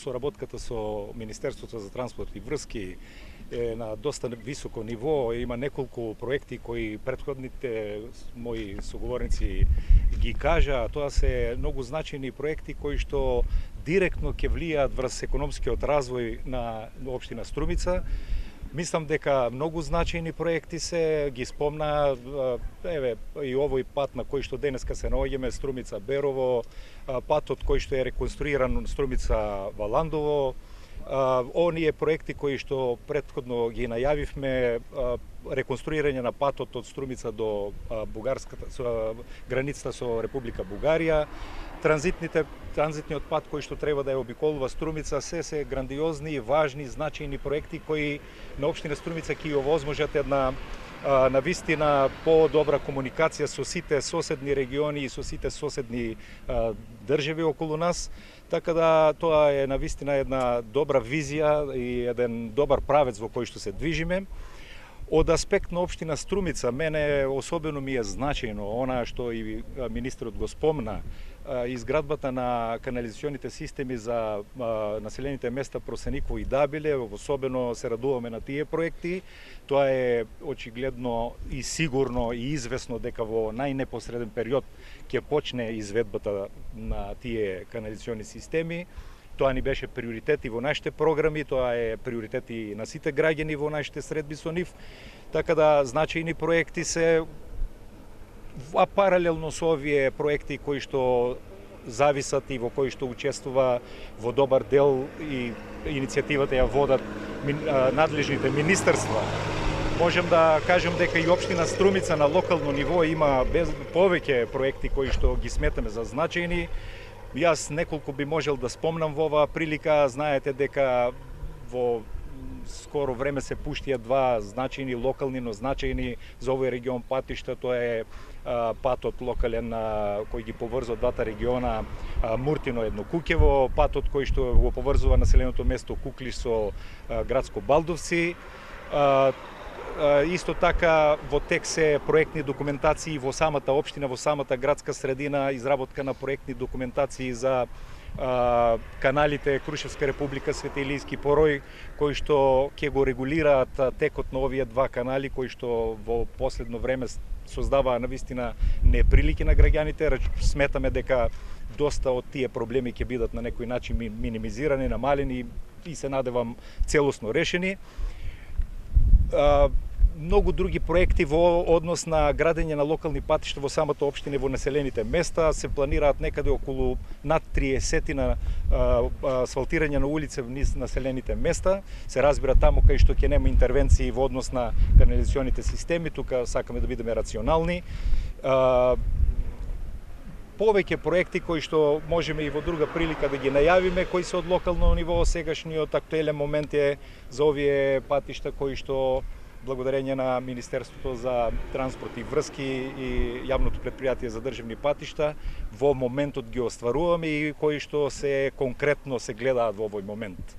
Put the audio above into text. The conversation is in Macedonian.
соработката со Министерството за транспорт и врски е на доста високо ниво. Има неколку проекти кои претходните мои соговорници ги кажа, а тоа се многу значајни проекти кои што директно ќе влијаат врз економскиот развој на општина Струмица. Мислам дека многу значајни проекти се, ги спомна, еве и овој пат на кој што денеска се наоѓаме, Струмица-Берово, патот кој што е реконструиран Струмица-Валандово, оние проекти кои што претходно ги најавивме, реконструирање на патот од Струмица до границата со Република Бугарија, транзитниот пат кој што треба да ја обиколува Струмица, се грандиозни, важни, значајни проекти кои на општина Струмица ќе овозможат една навистина по-добра комуникација со сите соседни региони и со сите соседни држави околу нас. Така да тоа е навистина една добра визија и еден добар правец во кој што се движиме. Од аспект на општина Струмица, мене особено ми е значајно она што и министерот го спомна, изградбата на канализационите системи за населените места Просениково и Дабиле. Особено се радуваме на тие проекти. Тоа е очигледно и сигурно и известно дека во најнепосреден период ќе почне изведбата на тие канализациони системи. Тоа ни беше приоритет и во нашите програми, тоа е приоритет и на сите граѓани во нашите средби со нив. Така да значајни проекти се, а паралелно со овие проекти кои што зависат и во кои што учествува во добар дел и иницијативата ја водат надлежните министерства. Можем да кажем дека и општина Струмица на локално ниво има повеќе проекти кои што ги сметаме за значајни. Јас неколку би можел да спомнам во оваа прилика. Знаете дека во скоро време се пуштија два значајни локални, но значајни за овој регион патишта. Тоа е патот локален кој ги поврзува двата региона Муртино едно Куќево, патот кој што го поврзува населеното место Куклиш со градско Балдовци. Исто така во тек се проектни документации во самата општина, во самата градска средина, изработка на проектни документации за каналите Крушевска република, Свети Илијски порој, кои што ќе го регулираат текот на овие два канали, кои што во последно време создаваа навистина неприлики на граѓаните. Сметаме дека доста од тие проблеми ќе бидат на некој начин минимизирани, намалени и се надевам целосно решени. Многу други проекти во однос на градење на локални патишта во самата општина и во населените места се планираат некаде околу над 30 на асфалтирање на улице низ населените места. Се разбира таму кај што ќе нема интервенции во однос на канализационите системи, тука сакаме да бидеме рационални. Повеќе проекти кои што можеме и во друга прилика да ги најавиме, кои се од локално ниво. Сегашниот актуелен момент е за овие патишта кои што благодарење на Министерството за транспорт и врски и јавното претпријатие за државни патишта во моментот ги остваруваме и кои што се конкретно се гледаат во овој момент.